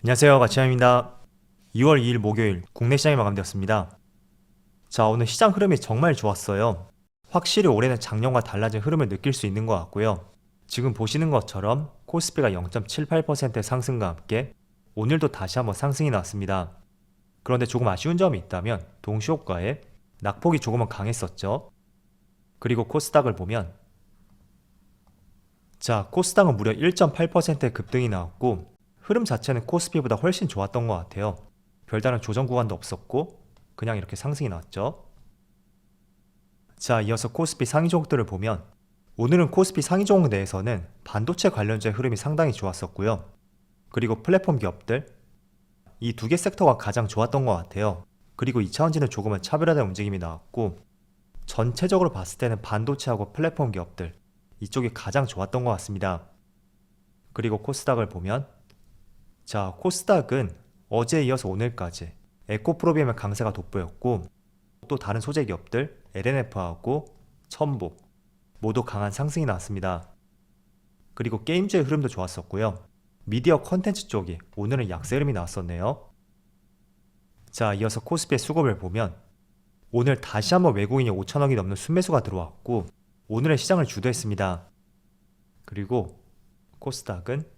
안녕하세요, 가치현입니다. 2월 2일 목요일 국내 시장이 마감되었습니다. 자, 오늘 시장 흐름이 정말 좋았어요. 확실히 올해는 작년과 달라진 흐름을 느낄 수 있는 것 같고요. 지금 보시는 것처럼 코스피가 0.78%의 상승과 함께 오늘도 다시 한번 상승이 나왔습니다. 그런데 조금 아쉬운 점이 있다면 동시효과에 낙폭이 조금은 강했었죠. 그리고 코스닥을 보면 자, 코스닥은 무려 1.8%의 급등이 나왔고 흐름 자체는 코스피보다 훨씬 좋았던 것 같아요. 별다른 조정 구간도 없었고 그냥 이렇게 상승이 나왔죠. 자, 이어서 코스피 상위 종목들을 보면 오늘은 코스피 상위 종목 내에서는 반도체 관련주의 흐름이 상당히 좋았었고요. 그리고 플랫폼 기업들 이 두 개 섹터가 가장 좋았던 것 같아요. 그리고 2차원지는 조금은 차별화된 움직임이 나왔고 전체적으로 봤을 때는 반도체하고 플랫폼 기업들 이쪽이 가장 좋았던 것 같습니다. 그리고 코스닥을 보면 자, 코스닥은 어제에 이어서 오늘까지 에코프로비엠의 강세가 돋보였고 또 다른 소재 기업들 LNF하고 첨보 모두 강한 상승이 나왔습니다. 그리고 게임주의 흐름도 좋았었고요. 미디어 컨텐츠 쪽이 오늘은 약세 흐름이 나왔었네요. 자, 이어서 코스피의 수급을 보면 오늘 다시 한번 외국인이 5천억이 넘는 순매수가 들어왔고 오늘의 시장을 주도했습니다. 그리고 코스닥은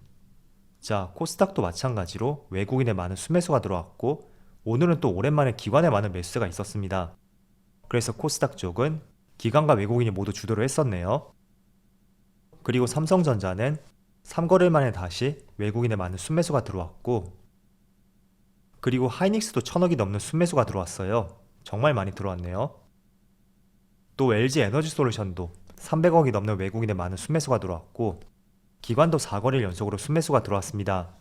자, 코스닥도 마찬가지로 외국인의 많은 순매수가 들어왔고 오늘은 또 오랜만에 기관의 많은 매수가 있었습니다. 그래서 코스닥 쪽은 기관과 외국인이 모두 주도를 했었네요. 그리고 삼성전자는 3거래일 만에 다시 외국인의 많은 순매수가 들어왔고 그리고 하이닉스도 1,000억이 넘는 순매수가 들어왔어요. 정말 많이 들어왔네요. 또 LG에너지솔루션도 300억이 넘는 외국인의 많은 순매수가 들어왔고 기관도 4거래일 연속으로 순매수가 들어왔습니다.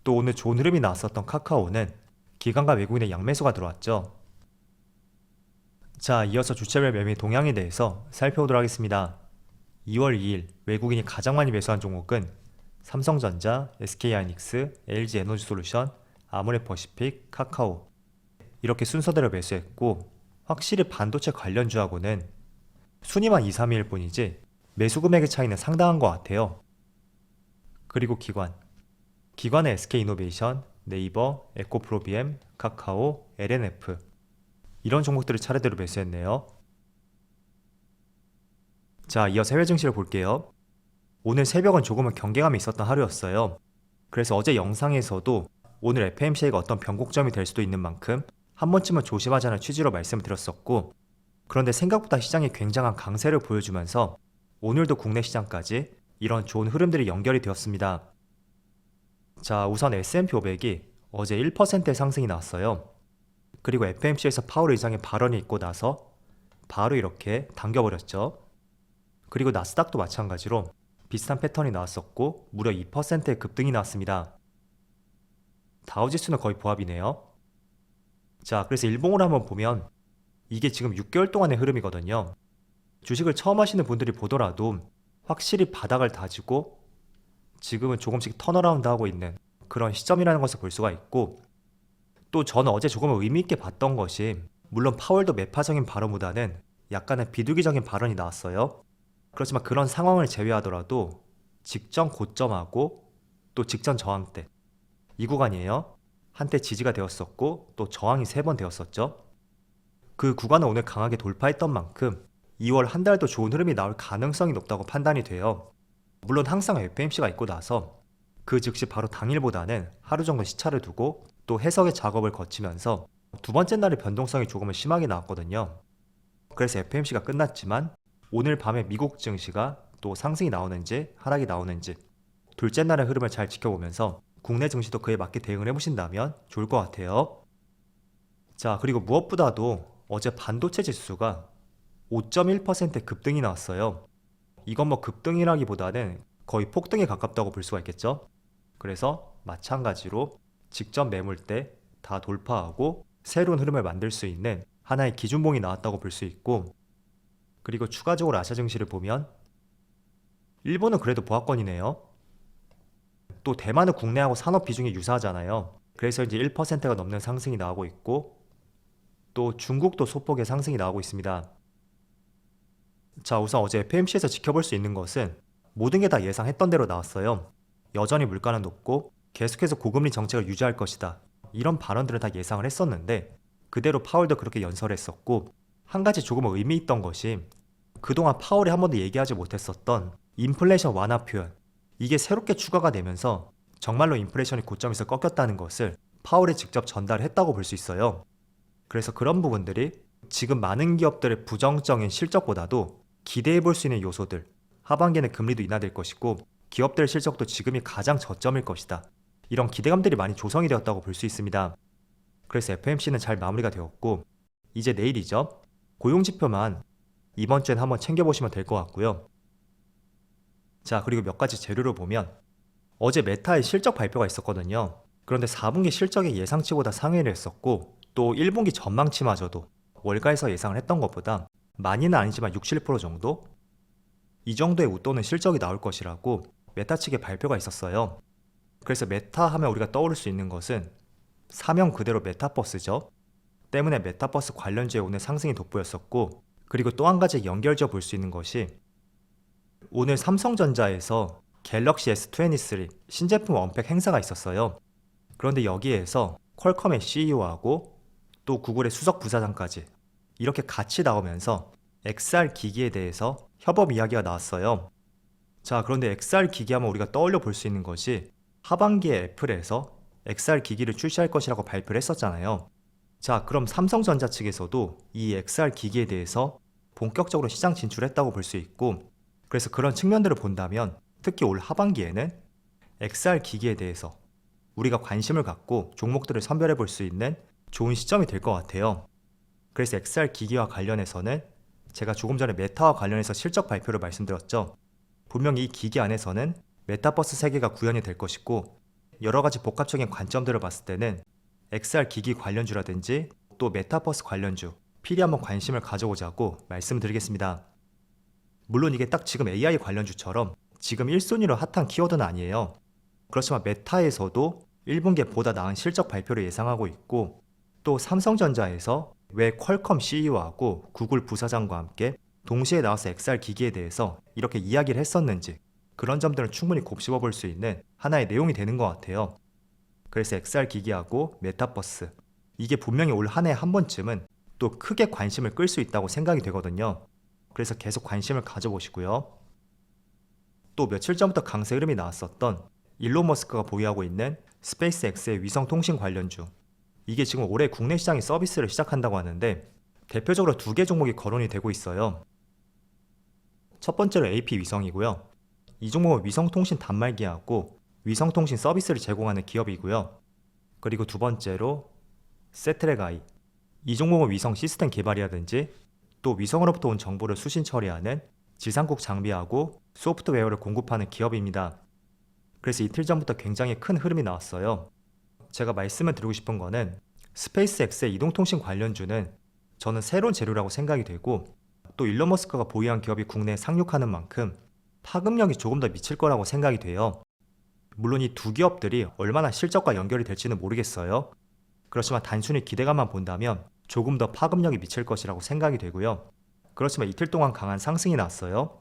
또 오늘 좋은 흐름이 나왔었던 카카오는 기관과 외국인의 양매수가 들어왔죠. 자, 이어서 주체별 매매 동향에 대해서 살펴보도록 하겠습니다. 2월 2일 외국인이 가장 많이 매수한 종목은 삼성전자, SK하이닉스, LG에너지솔루션, 아모레퍼시픽, 카카오 이렇게 순서대로 매수했고 확실히 반도체 관련주하고는 순위만 2, 3위일 뿐이지 매수 금액의 차이는 상당한 것 같아요. 그리고 기관의 SK이노베이션, 네이버, 에코프로비엠, 카카오, LNF 이런 종목들을 차례대로 매수했네요. 자, 이어서 해외 증시를 볼게요. 오늘 새벽은 조금은 경계감이 있었던 하루였어요. 그래서 어제 영상에서도 오늘 FMCA가 어떤 변곡점이 될 수도 있는 만큼 한 번쯤은 조심하자는 취지로 말씀을 드렸었고 그런데 생각보다 시장이 굉장한 강세를 보여주면서 오늘도 국내 시장까지 이런 좋은 흐름들이 연결이 되었습니다. 자, 우선 S&P 500이 어제 1%의 상승이 나왔어요. 그리고 FMC에서 파월 의장의 발언이 있고 나서 바로 이렇게 당겨버렸죠. 그리고 나스닥도 마찬가지로 비슷한 패턴이 나왔었고 무려 2%의 급등이 나왔습니다. 다우지수는 거의 보합이네요. 자, 그래서 일봉으로 한번 보면 이게 지금 6개월 동안의 흐름이거든요. 주식을 처음 하시는 분들이 보더라도 확실히 바닥을 다지고 지금은 조금씩 턴어라운드 하고 있는 그런 시점이라는 것을 볼 수가 있고 또 저는 어제 조금 의미 있게 봤던 것이 물론 파월도 매파적인 발언보다는 약간의 비둘기적인 발언이 나왔어요. 그렇지만 그런 상황을 제외하더라도 직전 고점하고 또 직전 저항대 이 구간이에요. 한때 지지가 되었었고 또 저항이 3번 되었었죠. 그 구간을 오늘 강하게 돌파했던 만큼 2월 한 달도 좋은 흐름이 나올 가능성이 높다고 판단이 돼요. 물론 항상 FMC가 있고 나서 그 즉시 바로 당일보다는 하루 정도 시차를 두고 또 해석의 작업을 거치면서 두 번째 날의 변동성이 조금은 심하게 나왔거든요. 그래서 FMC가 끝났지만 오늘 밤에 미국 증시가 또 상승이 나오는지 하락이 나오는지 둘째 날의 흐름을 잘 지켜보면서 국내 증시도 그에 맞게 대응을 해보신다면 좋을 것 같아요. 자, 그리고 무엇보다도 어제 반도체 지수가 5.1% 급등이 나왔어요. 이건 뭐 급등이라기보다는 거의 폭등에 가깝다고 볼 수가 있겠죠. 그래서 마찬가지로 직전 매물대 다 돌파하고 새로운 흐름을 만들 수 있는 하나의 기준봉이 나왔다고 볼 수 있고 그리고 추가적으로 아시아 증시를 보면 일본은 그래도 보합권이네요. 또 대만은 국내하고 산업 비중이 유사하잖아요. 그래서 이제 1%가 넘는 상승이 나오고 있고 또 중국도 소폭의 상승이 나오고 있습니다. 자, 우선 어제 FMC에서 지켜볼 수 있는 것은 모든 게 다 예상했던 대로 나왔어요. 여전히 물가는 높고 계속해서 고금리 정책을 유지할 것이다. 이런 발언들은 다 예상을 했었는데 그대로 파월도 그렇게 연설했었고, 한 가지 조금 의미 있던 것이 그동안 파월이 한 번도 얘기하지 못했었던 인플레이션 완화 표현, 이게 새롭게 추가가 되면서 정말로 인플레이션이 고점에서 꺾였다는 것을 파월이 직접 전달했다고 볼 수 있어요. 그래서 그런 부분들이 지금 많은 기업들의 부정적인 실적보다도 기대해 볼 수 있는 요소들, 하반기에는 금리도 인하될 것이고 기업들의 실적도 지금이 가장 저점일 것이다, 이런 기대감들이 많이 조성이 되었다고 볼 수 있습니다. 그래서 FOMC는 잘 마무리가 되었고, 이제 내일이죠. 고용지표만 이번 주엔 한번 챙겨보시면 될 것 같고요. 자, 그리고 몇 가지 재료를 보면 어제 메타의 실적 발표가 있었거든요. 그런데 4분기 실적이 예상치보다 상회를 했었고, 또 1분기 전망치마저도 월가에서 예상을 했던 것보다 많이는 아니지만 60% 정도? 이 정도의 웃도는 실적이 나올 것이라고 메타 측의 발표가 있었어요. 그래서 메타 하면 우리가 떠오를 수 있는 것은 사명 그대로 메타버스죠. 때문에 메타버스 관련주에 오늘 상승이 돋보였었고, 그리고 또 한 가지 연결지어 볼 수 있는 것이 오늘 삼성전자에서 갤럭시 S23 신제품 언팩 행사가 있었어요. 그런데 여기에서 퀄컴의 CEO하고 또 구글의 수석 부사장까지 이렇게 같이 나오면서 XR 기기에 대해서 협업 이야기가 나왔어요. 자, 그런데 XR 기기 하면 우리가 떠올려 볼 수 있는 것이 하반기에 애플에서 XR 기기를 출시할 것이라고 발표를 했었잖아요. 자, 그럼 삼성전자 측에서도 이 XR 기기에 대해서 본격적으로 시장 진출했다고 볼 수 있고, 그래서 그런 측면들을 본다면 특히 올 하반기에는 XR 기기에 대해서 우리가 관심을 갖고 종목들을 선별해 볼 수 있는 좋은 시점이 될 것 같아요. 그래서 XR 기기와 관련해서는 제가 조금 전에 메타와 관련해서 실적 발표를 말씀드렸죠. 분명히 이 기기 안에서는 메타버스 세계가 구현이 될 것이고, 여러 가지 복합적인 관점들을 봤을 때는 XR 기기 관련주라든지 또 메타버스 관련주 필히 한번 관심을 가져보자고 말씀드리겠습니다. 물론 이게 딱 지금 AI 관련주처럼 지금 1순위로 핫한 키워드는 아니에요. 그렇지만 메타에서도 1분기에 보다 나은 실적 발표를 예상하고 있고, 또 삼성전자에서 왜 퀄컴 CEO하고 구글 부사장과 함께 동시에 나와서 XR 기기에 대해서 이렇게 이야기를 했었는지, 그런 점들은 충분히 곱씹어 볼 수 있는 하나의 내용이 되는 것 같아요. 그래서 XR 기기하고 메타버스, 이게 분명히 올 한 해 한 번쯤은 또 크게 관심을 끌 수 있다고 생각이 되거든요. 그래서 계속 관심을 가져보시고요. 또 며칠 전부터 강세 흐름이 나왔었던 일론 머스크가 보유하고 있는 스페이스X의 위성통신 관련주, 이게 지금 올해 국내 시장에 서비스를 시작한다고 하는데 대표적으로 2개 종목이 거론이 되고 있어요. 첫 번째로 AP 위성이고요. 이 종목은 위성통신 단말기하고 위성통신 서비스를 제공하는 기업이고요. 그리고 두 번째로 세트렉 아이, 이 종목은 위성 시스템 개발이라든지 또 위성으로부터 온 정보를 수신 처리하는 지상국 장비하고 소프트웨어를 공급하는 기업입니다. 그래서 이틀 전부터 굉장히 큰 흐름이 나왔어요. 제가 말씀을 드리고 싶은 거는 스페이스X의 이동통신 관련주는 저는 새로운 재료라고 생각이 되고, 또 일론 머스크가 보유한 기업이 국내에 상륙하는 만큼 파급력이 조금 더 미칠 거라고 생각이 돼요. 물론 이 두 기업들이 얼마나 실적과 연결이 될지는 모르겠어요. 그렇지만 단순히 기대감만 본다면 조금 더 파급력이 미칠 것이라고 생각이 되고요. 그렇지만 이틀 동안 강한 상승이 났어요.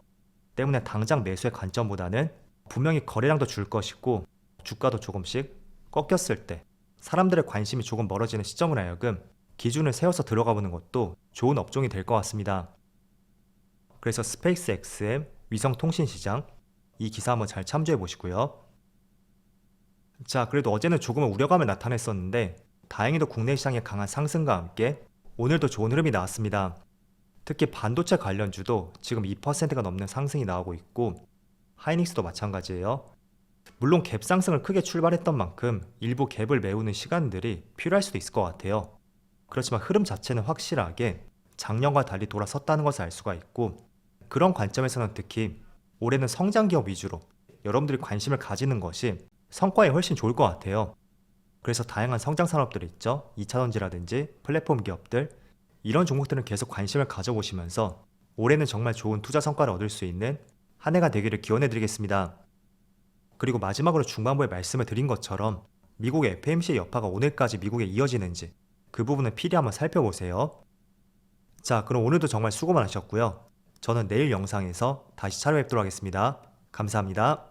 때문에 당장 매수의 관점보다는 분명히 거래량도 줄 것이고 주가도 조금씩 꺾였을 때 사람들의 관심이 조금 멀어지는 시점을 하여금 기준을 세워서 들어가 보는 것도 좋은 업종이 될 것 같습니다. 그래서 스페이스X의 위성통신시장, 이 기사 한번 잘 참조해 보시고요. 자, 그래도 어제는 조금은 우려감을 나타냈었는데 다행히도 국내 시장의 강한 상승과 함께 오늘도 좋은 흐름이 나왔습니다. 특히 반도체 관련주도 지금 2%가 넘는 상승이 나오고 있고, 하이닉스도 마찬가지예요. 물론 갭 상승을 크게 출발했던 만큼 일부 갭을 메우는 시간들이 필요할 수도 있을 것 같아요. 그렇지만 흐름 자체는 확실하게 작년과 달리 돌아섰다는 것을 알 수가 있고, 그런 관점에서는 특히 올해는 성장 기업 위주로 여러분들이 관심을 가지는 것이 성과에 훨씬 좋을 것 같아요. 그래서 다양한 성장 산업들 있죠. 2차전지라든지 플랫폼 기업들, 이런 종목들은 계속 관심을 가져보시면서 올해는 정말 좋은 투자 성과를 얻을 수 있는 한 해가 되기를 기원해 드리겠습니다. 그리고 마지막으로 중반부에 말씀을 드린 것처럼 미국의 FOMC의 여파가 오늘까지 미국에 이어지는지 그 부분을 필히 한번 살펴보세요. 자, 그럼 오늘도 정말 수고 많으셨고요. 저는 내일 영상에서 다시 찾아뵙도록 하겠습니다. 감사합니다.